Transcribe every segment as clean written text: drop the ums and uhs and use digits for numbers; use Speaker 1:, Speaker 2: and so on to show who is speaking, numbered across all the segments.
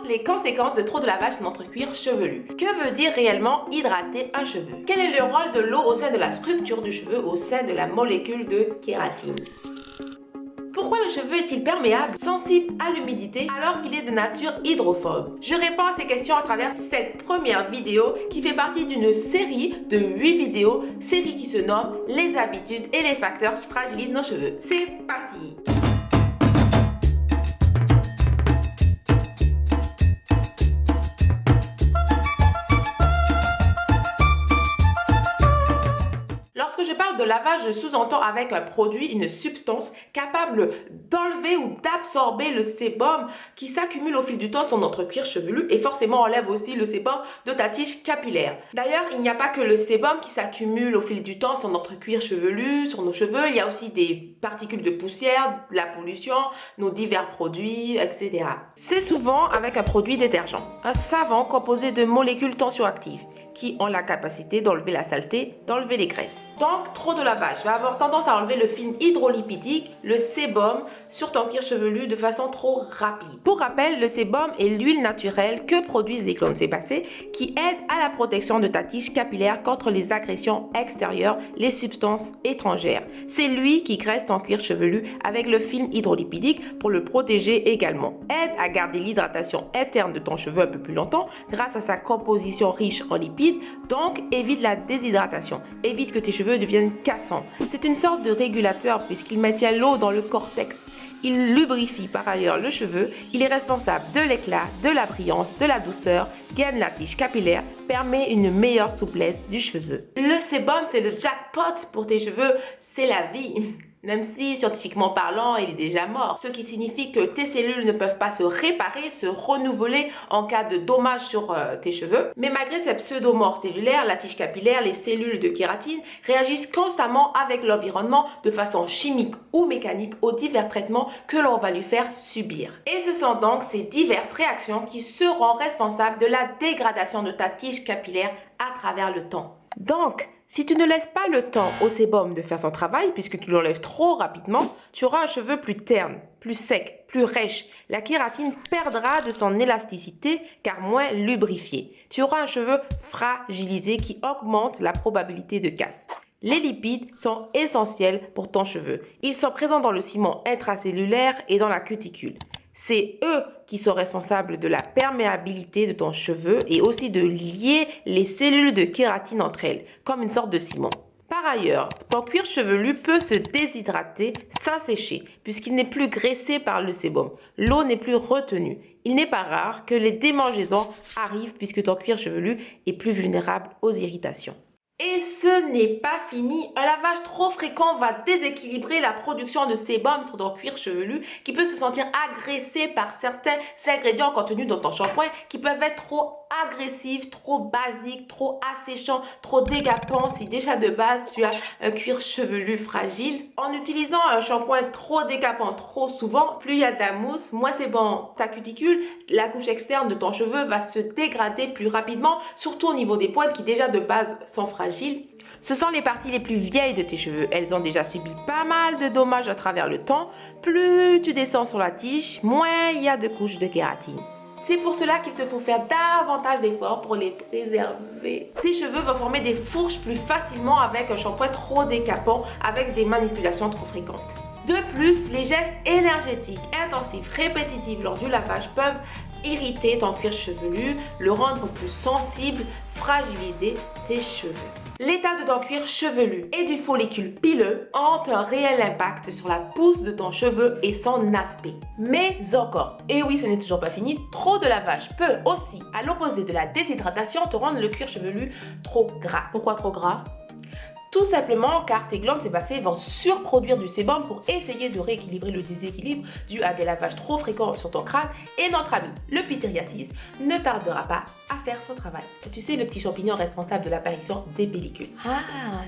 Speaker 1: les conséquences de trop de lavage sur notre cuir chevelu. Que veut dire réellement hydrater un cheveu? Quel est le rôle de l'eau au sein de la structure du cheveu, au sein de la molécule de kératine? Pourquoi le cheveu est-il perméable, sensible à l'humidité, alors qu'il est de nature hydrophobe? Je réponds à ces questions à travers cette première vidéo qui fait partie d'une série de 8 vidéos, série qui se nomme Les habitudes et les facteurs qui fragilisent nos cheveux. C'est parti! Lorsque je parle de lavage, je sous-entends avec un produit, une substance capable d'enlever ou d'absorber le sébum qui s'accumule au fil du temps sur notre cuir chevelu et forcément enlève aussi le sébum de ta tige capillaire. D'ailleurs, il n'y a pas que le sébum qui s'accumule au fil du temps sur notre cuir chevelu, sur nos cheveux, il y a aussi des particules de poussière, de la pollution, nos divers produits, etc. C'est souvent avec un produit détergent, un savon composé de molécules tensioactives qui ont la capacité d'enlever la saleté, d'enlever les graisses. Donc, trop de lavage va avoir tendance à enlever le film hydrolipidique, le sébum, sur ton cuir chevelu de façon trop rapide. Pour rappel, le sébum est l'huile naturelle que produisent les clones sébacées qui aide à la protection de ta tige capillaire contre les agressions extérieures, les substances étrangères. C'est lui qui graisse ton cuir chevelu avec le film hydrolipidique pour le protéger également. Aide à garder l'hydratation interne de ton cheveu un peu plus longtemps grâce à sa composition riche en lipides, donc évite la déshydratation, évite que tes cheveux deviennent cassants. C'est une sorte de régulateur puisqu'il maintient l'eau dans le cortex. Il lubrifie par ailleurs le cheveu, il est responsable de l'éclat, de la brillance, de la douceur, gaine la tige capillaire, permet une meilleure souplesse du cheveu. Le sébum, c'est le jackpot pour tes cheveux, c'est la vie. Même si, scientifiquement parlant, il est déjà mort. Ce qui signifie que tes cellules ne peuvent pas se réparer, se renouveler en cas de dommage sur tes cheveux. Mais malgré cette pseudo-mort cellulaire, la tige capillaire, les cellules de kératine réagissent constamment avec l'environnement de façon chimique ou mécanique aux divers traitements que l'on va lui faire subir. Et ce sont donc ces diverses réactions qui seront responsables de la dégradation de ta tige capillaire à travers le temps. Donc, si tu ne laisses pas le temps au sébum de faire son travail, puisque tu l'enlèves trop rapidement, tu auras un cheveu plus terne, plus sec, plus rêche. La kératine perdra de son élasticité car moins lubrifié. Tu auras un cheveu fragilisé qui augmente la probabilité de casse. Les lipides sont essentiels pour ton cheveu. Ils sont présents dans le ciment intracellulaire et dans la cuticule. C'est eux qui sont responsables de la perméabilité de ton cheveu et aussi de lier les cellules de kératine entre elles, comme une sorte de ciment. Par ailleurs, ton cuir chevelu peut se déshydrater, s'assécher, puisqu'il n'est plus graissé par le sébum. L'eau n'est plus retenue. Il n'est pas rare que les démangeaisons arrivent puisque ton cuir chevelu est plus vulnérable aux irritations. Et ce n'est pas fini. Un lavage trop fréquent va déséquilibrer la production de sébum sur ton cuir chevelu qui peut se sentir agressé par certains ingrédients contenus dans ton shampoing qui peuvent être trop agressifs, trop basiques, trop asséchants, trop dégapants si déjà de base tu as un cuir chevelu fragile. En utilisant un shampoing trop dégapant trop souvent, plus il y a de la mousse, moins c'est bon. Ta cuticule, la couche externe de ton cheveu va se dégrader plus rapidement, surtout au niveau des pointes qui déjà de base sont fragiles. Ce sont les parties les plus vieilles de tes cheveux. Elles ont déjà subi pas mal de dommages à travers le temps. Plus tu descends sur la tige, moins il y a de couches de kératine. C'est pour cela qu'il te faut faire davantage d'efforts pour les préserver. Tes cheveux vont former des fourches plus facilement avec un shampoing trop décapant, avec des manipulations trop fréquentes. De plus, les gestes énergétiques, intensifs, répétitifs lors du lavage peuvent irriter ton cuir chevelu, le rendre plus sensible, fragiliser tes cheveux. L'état de ton cuir chevelu et du follicule pileux ont un réel impact sur la pousse de ton cheveu et son aspect. Mais encore, et oui ce n'est toujours pas fini, trop de lavage peut aussi, à l'opposé de la déshydratation, te rendre le cuir chevelu trop gras. Pourquoi trop gras ? Tout simplement car tes glandes sébacées vont surproduire du sébum pour essayer de rééquilibrer le déséquilibre dû à des lavages trop fréquents sur ton crâne et notre ami, le pityriasis, ne tardera pas à faire son travail. Tu sais, le petit champignon responsable de l'apparition des pellicules. Ah,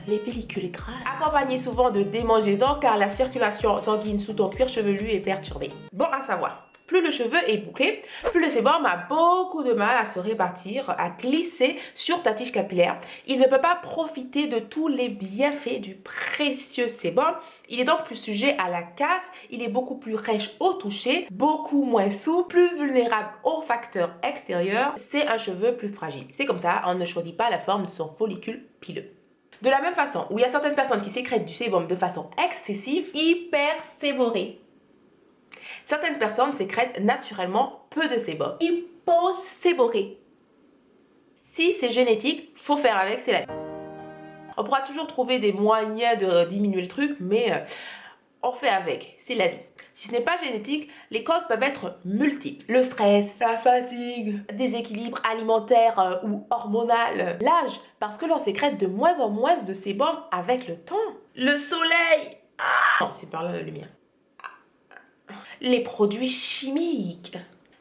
Speaker 1: les pellicules grasses. Accompagné souvent de démangeaisons car la circulation sanguine sous ton cuir chevelu est perturbée. Bon à savoir. plus le cheveu est bouclé, plus le sébum a beaucoup de mal à se répartir, à glisser sur ta tige capillaire. Il ne peut pas profiter de tous les bienfaits du précieux sébum. Il est donc plus sujet à la casse, il est beaucoup plus rêche au toucher, beaucoup moins souple, plus vulnérable aux facteurs extérieurs. C'est un cheveu plus fragile. C'est comme ça, on ne choisit pas la forme de son follicule pileux. De la même façon, où il y a certaines personnes qui sécrètent du sébum de façon excessive, hyperséborée. Certaines personnes sécrètent naturellement peu de sébum, hyposéborée. Si c'est génétique, faut faire avec, c'est la vie. On pourra toujours trouver des moyens de diminuer le truc, mais on fait avec, c'est la vie. Si ce n'est pas génétique, les causes peuvent être multiples. Le stress, la fatigue, déséquilibre alimentaire ou hormonal, l'âge, parce que l'on sécrète de moins en moins de sébum avec le temps. Le soleil, non, c'est par là la lumière. Les produits chimiques,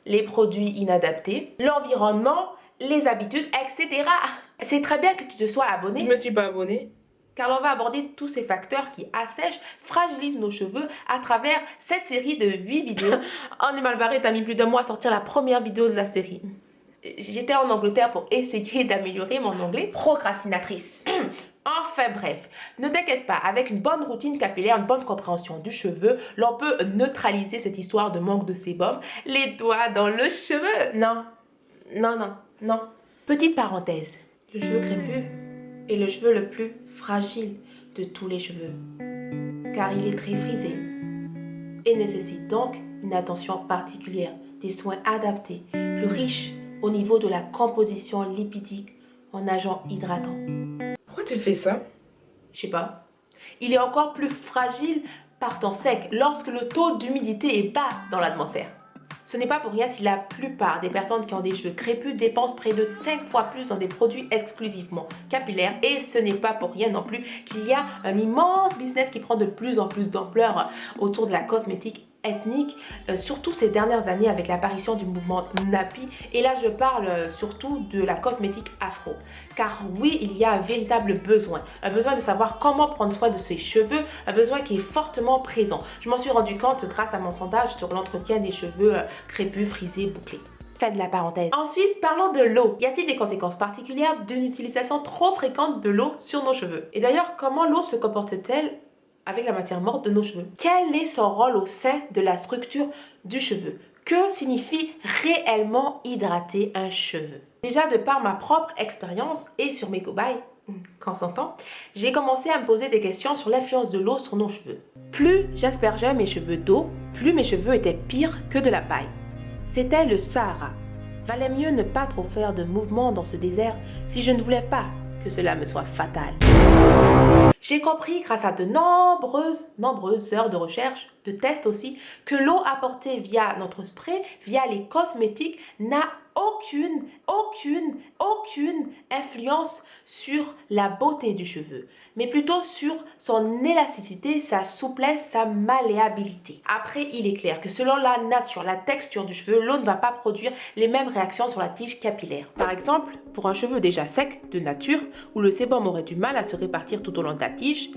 Speaker 1: les produits inadaptés, l'environnement, les habitudes, etc. C'est très bien que tu te sois abonné.
Speaker 2: Je me suis pas abonnée.
Speaker 1: Car on va aborder tous ces facteurs qui assèchent, fragilisent nos cheveux à travers cette série de 8 vidéos. On est mal barré, t'as mis plus de mois à sortir la première vidéo de la série. J'étais en Angleterre pour essayer d'améliorer mon anglais. Procrastinatrice. Enfin bref, ne t'inquiète pas, avec une bonne routine capillaire, une bonne compréhension du cheveu, l'on peut neutraliser cette histoire de manque de sébum. Les doigts dans le cheveu. Non, non, non, non. Petite parenthèse, le cheveu crépus est le cheveu le plus fragile de tous les cheveux, car il est très frisé et nécessite donc une attention particulière, des soins adaptés, plus riches au niveau de la composition lipidique en agents hydratants.
Speaker 2: Pourquoi tu fais ça?
Speaker 1: Je sais pas. Il est encore plus fragile par temps sec lorsque le taux d'humidité est bas dans l'atmosphère. Ce n'est pas pour rien si la plupart des personnes qui ont des cheveux crépus dépensent près de 5 fois plus dans des produits exclusivement capillaires. Et ce n'est pas pour rien non plus qu'il y a un immense business qui prend de plus en plus d'ampleur autour de la cosmétique ethnique, surtout ces dernières années avec l'apparition du mouvement Nappy. Et là, je parle surtout de la cosmétique afro. Car oui, il y a un véritable besoin. Un besoin de savoir comment prendre soin de ses cheveux, un besoin qui est fortement présent. Je m'en suis rendu compte grâce à mon sondage sur l'entretien des cheveux crépus, frisés, bouclés. Fin de la parenthèse. Ensuite, parlons de l'eau. Y a-t-il des conséquences particulières d'une utilisation trop fréquente de l'eau sur nos cheveux? Et d'ailleurs, comment l'eau se comporte-t-elle avec la matière morte de nos cheveux? Quel est son rôle au sein de la structure du cheveu? Que signifie réellement hydrater un cheveu? Déjà, de par ma propre expérience et sur mes cobayes, quand s'entend, j'ai commencé à me poser des questions sur l'influence de l'eau sur nos cheveux. Plus j'aspergeais mes cheveux d'eau, plus mes cheveux étaient pires que de la paille. C'était le Sahara. Valait mieux ne pas trop faire de mouvements dans ce désert si je ne voulais pas que cela me soit fatal. J'ai compris grâce à de nombreuses heures de recherche, de tests aussi, que l'eau apportée via notre spray, via les cosmétiques, n'a aucune influence sur la beauté du cheveu, mais plutôt sur son élasticité, sa souplesse, sa malléabilité. Après, il est clair que selon la nature, la texture du cheveu, l'eau ne va pas produire les mêmes réactions sur la tige capillaire. Par exemple, pour un cheveu déjà sec de nature, où le sébum aurait du mal à se répartir tout au long de la tige,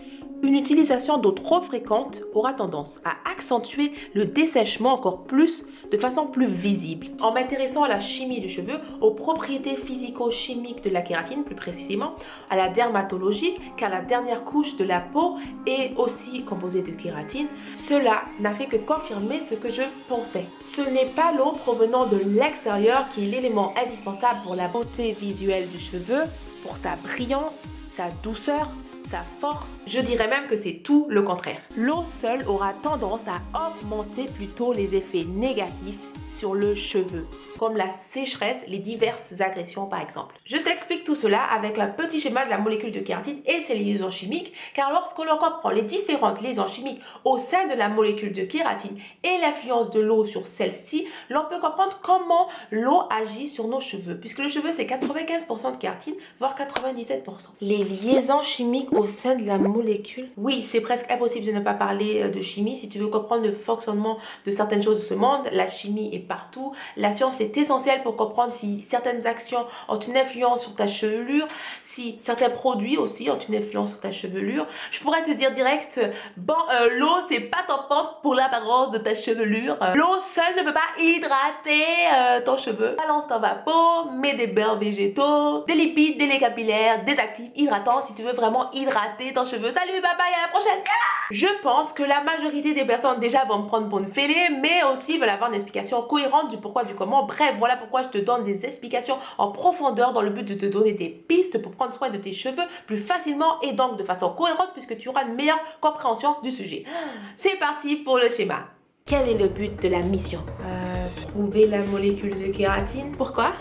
Speaker 1: une utilisation d'eau trop fréquente aura tendance à accentuer le dessèchement encore plus, de façon plus visible. En m'intéressant à la chimie du cheveu, aux propriétés physico-chimiques de la kératine, plus précisément, à la dermatologie, car la dernière couche de la peau est aussi composée de kératine, cela n'a fait que confirmer ce que je pensais. Ce n'est pas l'eau provenant de l'extérieur qui est l'élément indispensable pour la beauté visuelle du cheveu, pour sa brillance, sa douceur, sa force. Je dirais même que c'est tout le contraire. L'eau seule aura tendance à augmenter plutôt les effets négatifs sur le cheveu, comme la sécheresse, les diverses agressions par exemple. Je t'explique tout cela avec un petit schéma de la molécule de kératine et ses liaisons chimiques, car lorsque l'on comprend les différentes liaisons chimiques au sein de la molécule de kératine et l'influence de l'eau sur celle-ci, l'on peut comprendre comment l'eau agit sur nos cheveux, puisque le cheveu c'est 95% de kératine, voire 97%. Les liaisons chimiques au sein de la molécule, oui, c'est presque impossible de ne pas parler de chimie si tu veux comprendre le fonctionnement de certaines choses de ce monde. La chimie est partout. La science est essentielle pour comprendre si certaines actions ont une influence sur ta chevelure, si certains produits aussi ont une influence sur ta chevelure. Je pourrais te dire direct, bon, l'eau c'est pas tampante pour l'apparence de ta chevelure. L'eau seule ne peut pas hydrater ton cheveu. Balance ton vapeau, mets des beurres végétaux, des lipides, des laits capillaires, des actifs hydratants si tu veux vraiment hydrater ton cheveu. Salut, bye bye, à la prochaine. Je pense que la majorité des personnes déjà vont me prendre pour une fêlée, mais aussi veulent avoir une explication cohérente du pourquoi, du comment. Bref, voilà pourquoi je te donne des explications en profondeur dans le but de te donner des pistes pour prendre soin de tes cheveux plus facilement et donc de façon cohérente puisque tu auras une meilleure compréhension du sujet. C'est parti pour le schéma. Quel est le but de la mission? Trouver la molécule de kératine. Pourquoi?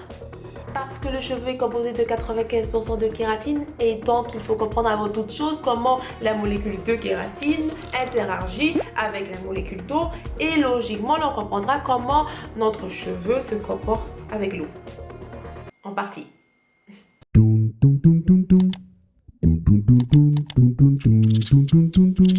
Speaker 1: Parce que le cheveu est composé de 95% de kératine et donc il faut comprendre avant toute chose comment la molécule de kératine interagit avec la molécule d'eau et logiquement on comprendra comment notre cheveu se comporte avec l'eau. En partie.
Speaker 3: Dun, dun, dun, dun, dun. Dun, dun, dun, dun, dun, dun, dun, dun, dun, dun.